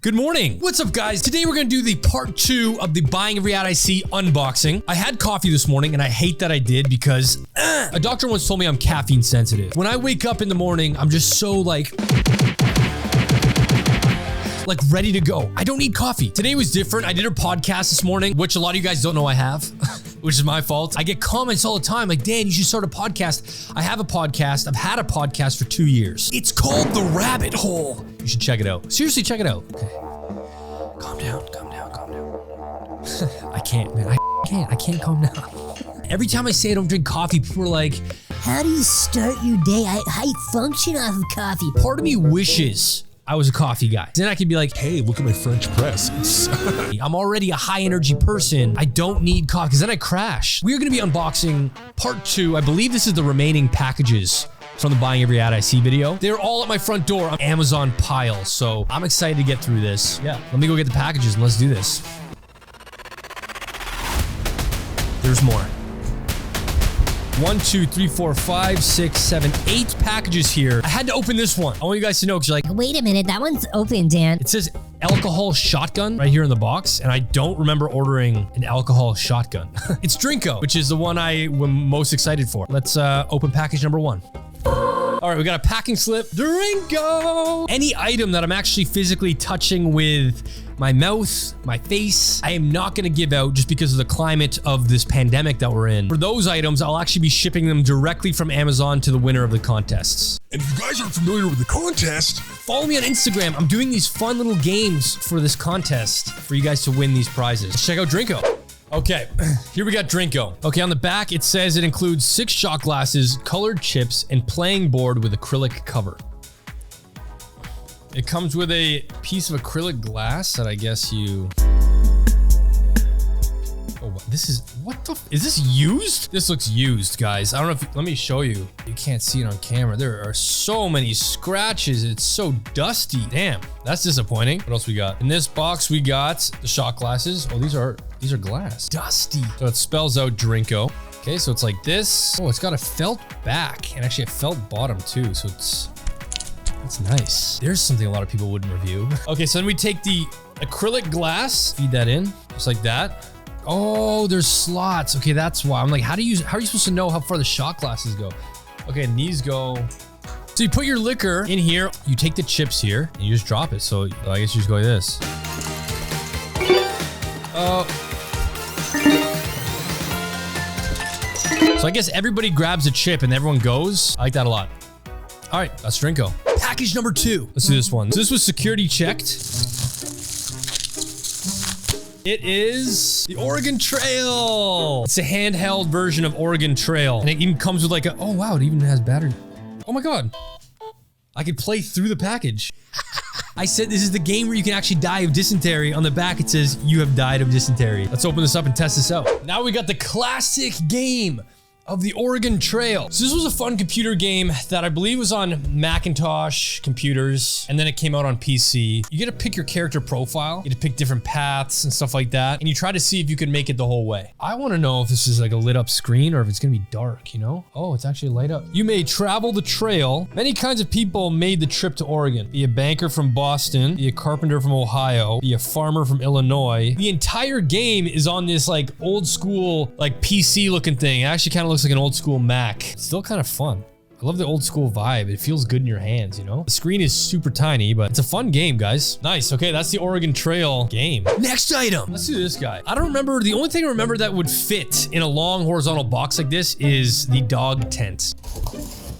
Good morning. What's up, guys? Today we're gonna do the part 2 of the Buying Every Ad I See unboxing. I had coffee this morning and I hate that I did because a doctor once told me I'm caffeine sensitive. When I wake up in the morning, I'm just so like ready to go. I don't need coffee. Today was different. I did a podcast this morning, which a lot of you guys don't know I have, which is my fault. I get comments all the time like, Dan, you should start a podcast. I have a podcast. I've had a podcast for 2 years. It's called The Rabbit Hole. You should check it out. Seriously, check it out. Okay. Calm down. I can't, man. I can't calm down. Every time I say I don't drink coffee, people are like, how do you start your day? I function off of coffee. Part of me wishes I was a coffee guy. Then I could be like, hey, look at my French press. I'm already a high energy person. I don't need coffee, because then I crash. We're gonna be unboxing part 2. I believe this is the remaining packages from the Buying Every Ad I See video. They're all at my front door on Amazon pile, so I'm excited to get through this. Yeah, let me go get the packages and let's do this. There's more. 1, 2, 3, 4, 5, 6, 7, 8 packages here. I had to open this one. I want you guys to know, because you're like, wait a minute, that one's open, Dan. it says alcohol shotgun right here in the box, and I don't remember ordering an alcohol shotgun. It's Drinko, which is the one I am most excited for. Let's open package number 1. All right, we got a packing slip. Drinko! Any item that I'm actually physically touching with my mouth, my face, I am not gonna give out just because of the climate of this pandemic that we're in. For those items, I'll actually be shipping them directly from Amazon to the winner of the contests. And if you guys aren't familiar with the contest, follow me on Instagram. I'm doing these fun little games for this contest for you guys to win these prizes. Let's check out Drinko. Okay, here we got Drinko. Okay, on the back, it says it includes 6 shot glasses, colored chips, and playing board with acrylic cover. It comes with a piece of acrylic glass that I guess you... Oh, this is... What the... Is this used? This looks used, guys. I don't know if... Let me show you. You can't see it on camera. There are so many scratches. It's so dusty. Damn, that's disappointing. What else we got? In this box, we got the shot glasses. Oh, these are glass. Dusty. So it spells out Drinko. Okay, so it's like this. Oh, it's got a felt back and actually a felt bottom too. So it's nice. There's something a lot of people wouldn't review. Okay, so then we take the acrylic glass, feed that in, just like that. Oh, there's slots. Okay, that's why. I'm like, how are you supposed to know how far the shot glasses go? Okay, and these go. So you put your liquor in here, you take the chips here, and you just drop it. So I guess you just go like this. So I guess everybody grabs a chip and everyone goes. I like that a lot. All right, that's Drinko. Package number 2. Let's do this one. So this was security checked. It is the Oregon Trail. It's a handheld version of Oregon Trail. And it even comes with like a, oh wow, it even has battery. Oh my God. I could play through the package. I said this is the game where you can actually die of dysentery. On the back, it says you have died of dysentery. Let's open this up and test this out. Now we got the classic game of the Oregon Trail. So this was a fun computer game that I believe was on Macintosh computers, and then it came out on PC. You get to pick your character profile, you get to pick different paths and stuff like that, and you try to see if you can make it the whole way. I want to know if this is like a lit up screen or if it's gonna be dark, you know? Oh, it's actually light up. You may travel the trail. Many kinds of people made the trip to Oregon. Be a banker from Boston, be a carpenter from Ohio, be a farmer from Illinois. The entire game is on this like old school, like PC looking thing. It actually kind of looks like an old school Mac. It's still kind of fun. I love the old school vibe. It feels good in your hands, you know? The screen is super tiny, but it's a fun game, guys. Nice. Okay, that's the Oregon Trail game. Next item. Let's do this guy. I don't remember. The only thing I remember that would fit in a long horizontal box like this is the dog tent.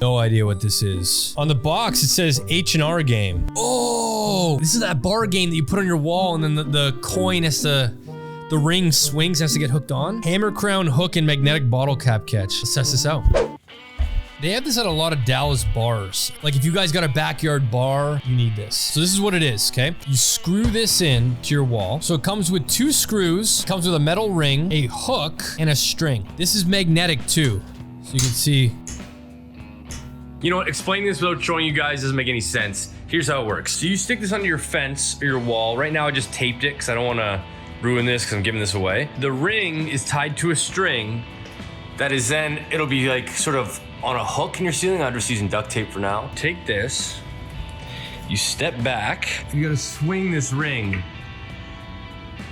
No idea what this is. On the box, it says H&R game. Oh, this is that bar game that you put on your wall and then the coin has to... The ring swings, has to get hooked on. Hammer, crown, hook, and magnetic bottle cap catch. Let's test this out. They have this at a lot of Dallas bars. Like if you guys got a backyard bar, you need this. So this is what it is, okay? You screw this in to your wall. So it comes with 2 screws, comes with a metal ring, a hook, and a string. This is magnetic too. So you can see. You know what, explaining this without showing you guys doesn't make any sense. Here's how it works. So you stick this under your fence or your wall. Right now I just taped it because I don't want to ruin this because I'm giving this away. The ring is tied to a string that is then, it'll be like sort of on a hook in your ceiling. I'm just using duct tape for now. Take this You step back. You gotta swing this ring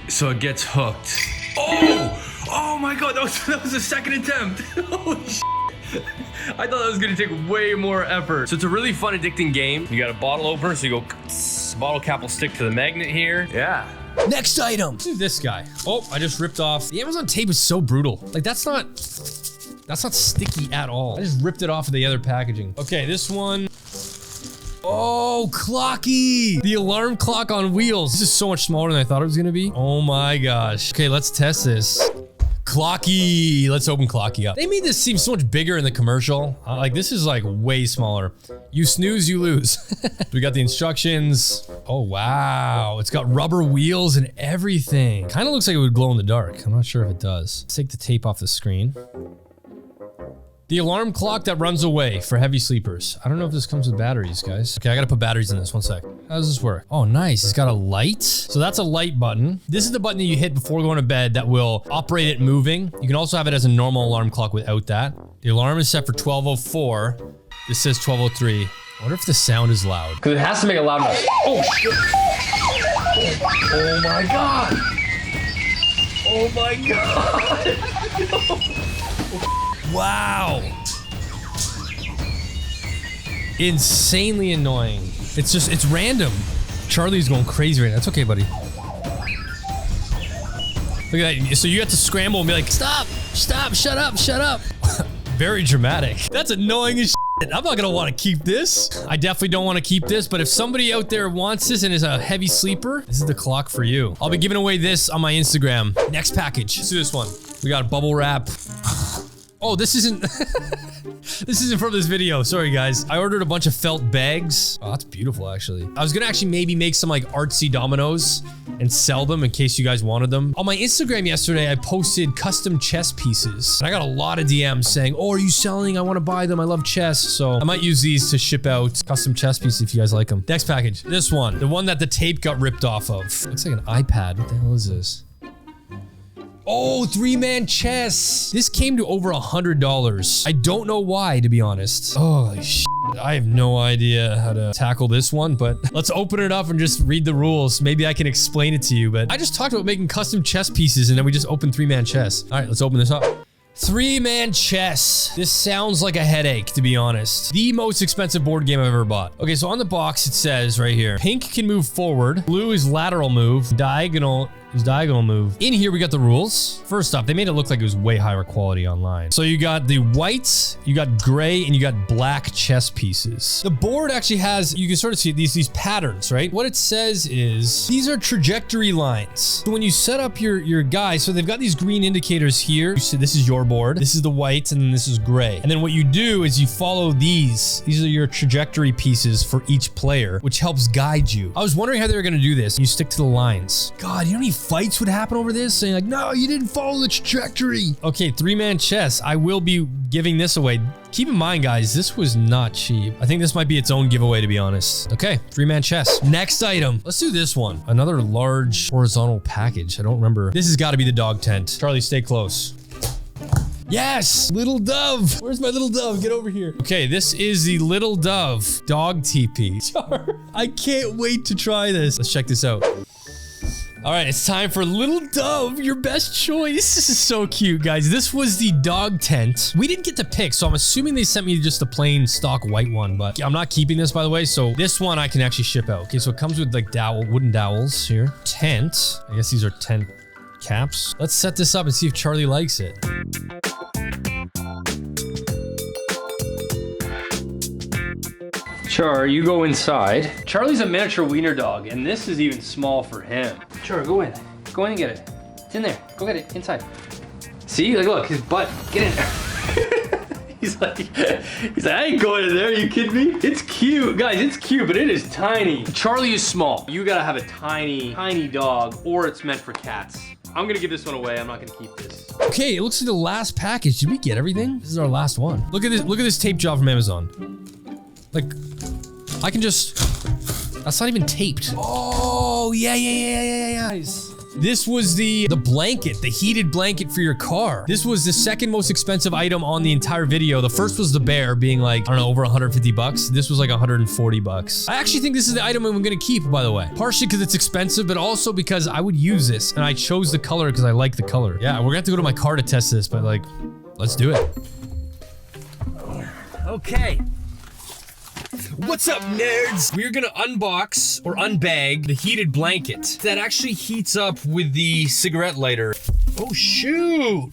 so it gets hooked. Oh! Oh my god, that was the second attempt. Holy shit. I thought that was gonna take way more effort. So it's a really fun, addicting game. You got a bottle opener, so you go, bottle cap will stick to the magnet here. Yeah. Next item. Let's do this guy. Oh, I just ripped off. The Amazon tape is so brutal. Like that's not sticky at all. I just ripped it off of the other packaging. Okay, this one. Oh, Clocky! The alarm clock on wheels. This is so much smaller than I thought it was gonna be. Oh my gosh. Okay, let's test this. Clocky. Let's open Clocky up. They made this seem so much bigger in the commercial. Like this is like way smaller. You snooze, you lose. We got the instructions. Oh wow, it's got rubber wheels and everything. Kind of looks like it would glow in the dark. I'm not sure if it does. Let's take the tape off the screen. The alarm clock that runs away for heavy sleepers. I don't know if this comes with batteries, guys. Okay, I gotta put batteries in this. One sec. How does this work? Oh, nice. It's got a light. So that's a light button. This is the button that you hit before going to bed that will operate it moving. You can also have it as a normal alarm clock without that. The alarm is set for 12:04. This says 12:03. I wonder if the sound is loud. Because it has to make a loud noise. Oh, shit. Oh my god. Oh my god. Wow. Insanely annoying. It's random. Charlie's going crazy right now. It's okay, buddy. Look at that. So you have to scramble and be like, stop, stop, shut up, shut up. Very dramatic. That's annoying as shit. I'm not gonna want to keep this. I definitely don't want to keep this, but if somebody out there wants this and is a heavy sleeper, this is the clock for you. I'll be giving away this on my Instagram. Next package. Let's do this one. We got bubble wrap. Oh, this isn't this isn't from this video. Sorry, guys. I ordered a bunch of felt bags. Oh, that's beautiful, actually. I was gonna actually maybe make some like artsy dominoes and sell them in case you guys wanted them. On my Instagram yesterday, I posted custom chess pieces. And I got a lot of DMs saying, oh, are you selling? I want to buy them. I love chess. So I might use these to ship out custom chess pieces if you guys like them. Next package. This one. The one that the tape got ripped off of. Looks like an iPad. What the hell is this? Oh, 3-man chess. This came to over $100. I don't know why, to be honest. Holy shit. I have no idea how to tackle this one, but let's open it up and just read the rules. Maybe I can explain it to you, but I just talked about making custom chess pieces and then we just opened 3-man chess. All right, let's open this up. 3-man chess. This sounds like a headache, to be honest. The most expensive board game I've ever bought. Okay, so on the box it says right here, pink can move forward, blue is lateral move, diagonal is diagonal move. In here we got the rules. First off, they made it look like it was way higher quality online. So you got the white, you got gray, and you got black chess pieces. The board actually has, you can sort of see these patterns, right? What it says is, these are trajectory lines. So when you set up your guy, so they've got these green indicators here. So this is your board, this is the white, and then this is gray. And then what you do is you follow these. These are your trajectory pieces for each player, which helps guide you. I was wondering how they were gonna do this. You stick to the lines. God, you know how many fights would happen over this? Saying like, no, you didn't follow the trajectory. Okay, 3-man chess. I will be giving this away. Keep in mind, guys, this was not cheap. I think this might be its own giveaway, to be honest. Okay, 3-man chess. Next item. Let's do this one. Another large horizontal package. I don't remember. This has got to be the dog tent. Charlie, stay close. Yes! Little dove! Where's my little dove? Get over here. Okay, this is the little dove dog TP. I can't wait to try this. Let's check this out. All right, it's time for Little Dove, your best choice. This is so cute, guys. This was the dog tent. We didn't get to pick, so I'm assuming they sent me just a plain stock white one, but I'm not keeping this, by the way, so this one I can actually ship out. Okay, so it comes with like wooden dowels here. Tent. I guess these are tent caps. Let's set this up and see if Charlie likes it. Char, you go inside. Charlie's a miniature wiener dog, and this is even small for him. Char, go in. Go in and get it. It's in there. Go get it. Inside. See? Like, look, his butt. Get in there. He's like, I ain't going in there. Are you kidding me? It's cute. Guys, it's cute, but it is tiny. Charlie is small. You gotta have a tiny, tiny dog, or it's meant for cats. I'm gonna give this one away. I'm not gonna keep this. Okay, it looks like the last package. Did we get everything? This is our last one. Look at this. Look at this tape job from Amazon. Like, I can just, that's not even taped. Oh, yeah. Guys, This was the blanket, the heated blanket for your car. This was the second most expensive item on the entire video. The first was the bear being like, I don't know, over 150 bucks. This was like 140 bucks. I actually think this is the item I'm gonna keep, by the way. Partially because it's expensive, but also because I would use this and I chose the color because I like the color. Yeah, we're gonna have to go to my car to test this, but like, let's do it. Okay. What's up, nerds? We're gonna unbox or unbag the heated blanket that actually heats up with the cigarette lighter. Oh, shoot.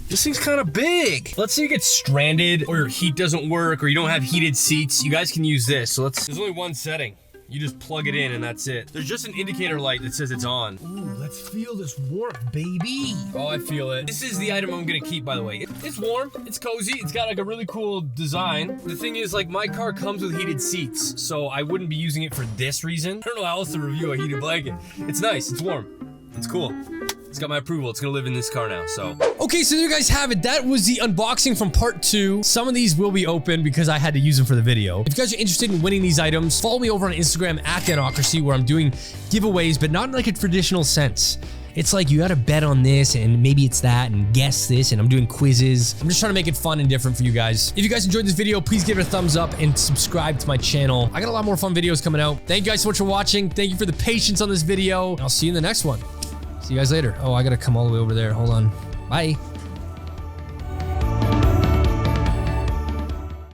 This thing's kind of big. Let's say you get stranded or your heat doesn't work or you don't have heated seats. You guys can use this. So there's only one setting. You just plug it in and that's it. There's just an indicator light that says it's on. Ooh, let's feel this warmth, baby. Oh, I feel it. This is the item I'm gonna keep, by the way. It's warm, it's cozy, it's got like a really cool design. The thing is, like, my car comes with heated seats, so I wouldn't be using it for this reason. I don't know how else to review a heated blanket. It's nice, it's warm, it's cool. It's got my approval. It's gonna live in this car now, so. Okay, so there you guys have it. That was the unboxing from part 2. Some of these will be open because I had to use them for the video. If you guys are interested in winning these items, follow me over on Instagram at Danocracy, where I'm doing giveaways, but not in like a traditional sense. It's like you gotta bet on this and maybe it's that and guess this, and I'm doing quizzes. I'm just trying to make it fun and different for you guys. If you guys enjoyed this video, please give it a thumbs up and subscribe to my channel. I got a lot more fun videos coming out. Thank you guys so much for watching. Thank you for the patience on this video. I'll see you in the next one. See you guys later. Oh, I gotta come all the way over there. Hold on. Bye.